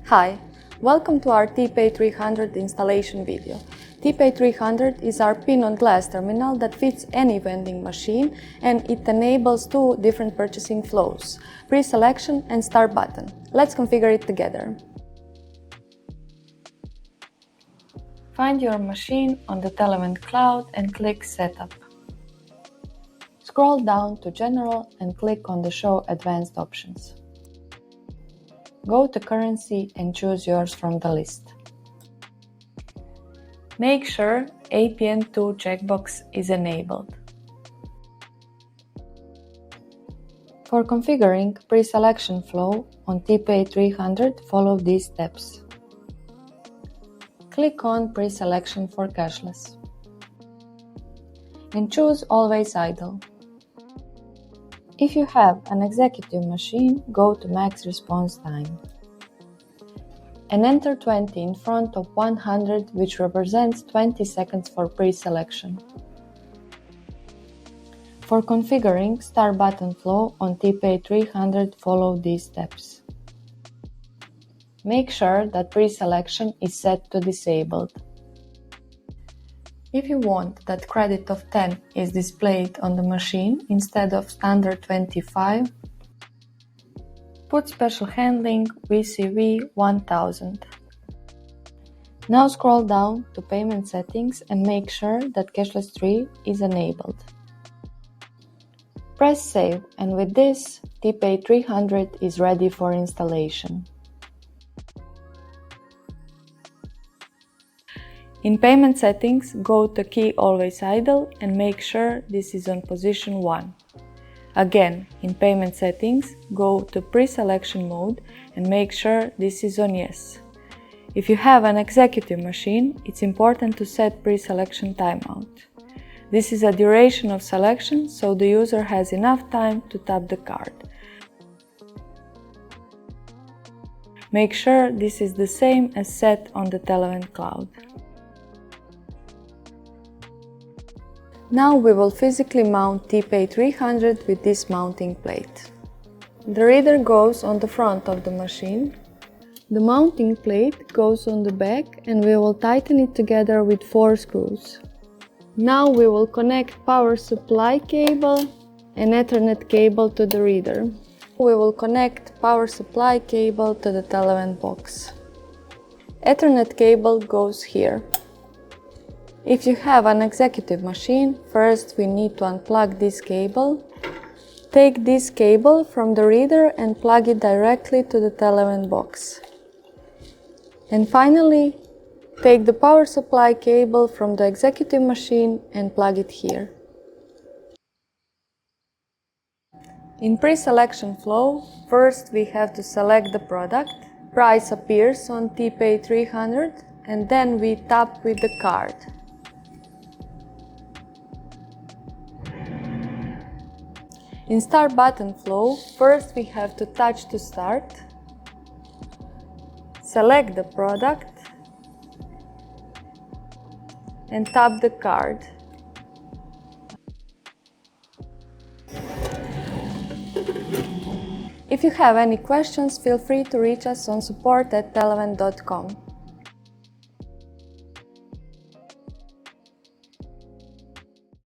Hi, welcome to our TPay 300 installation video. TPay 300 is our pin-on-glass terminal that fits any vending machine, and it enables two different purchasing flows, pre-selection and start button. Let's configure it together. Find your machine on the Televent Cloud and click Setup. Scroll down to General and click on the Show Advanced Options. Go to Currency and choose yours from the list. Make sure APN2 checkbox is enabled. For configuring pre-selection flow on TPay 300, follow these steps. Click on Pre-selection for cashless and choose Always Idle. If you have an executive machine, go to Max Response Time and enter 20 in front of 100, which represents 20 seconds for pre-selection. For configuring Start button flow on TPay 300, follow these steps. Make sure that pre-selection is set to Disabled. If you want that credit of 10 is displayed on the machine instead of standard 25, put Special Handling VCV 1000. Now scroll down to Payment Settings and make sure that Cashless 3 is enabled. Press Save, and with this, TPay 300 is ready for installation. In Payment Settings, go to Key Always Idle and make sure this is on position 1. Again, in Payment Settings, go to Pre-selection mode and make sure this is on Yes. If you have an executive machine, it's important to set pre-selection timeout. This is a duration of selection, so the user has enough time to tap the card. Make sure this is the same as set on the Televent Cloud. Now we will physically mount TPay 300 with this mounting plate. The reader goes on the front of the machine. The mounting plate goes on the back, and we will tighten it together with 4 screws. Now we will connect power supply cable and Ethernet cable to the reader. We will connect power supply cable to the Televent box. Ethernet cable goes here. If you have an executive machine, first we need to unplug this cable. Take this cable from the reader and plug it directly to the Televent box. And finally, take the power supply cable from the executive machine and plug it here. In pre-selection flow, first we have to select the product. Price appears on TPay 300, and then we tap with the card. In Start button flow, first we have to touch to start, select the product, and tap the card. If you have any questions, feel free to reach us on support@televent.com.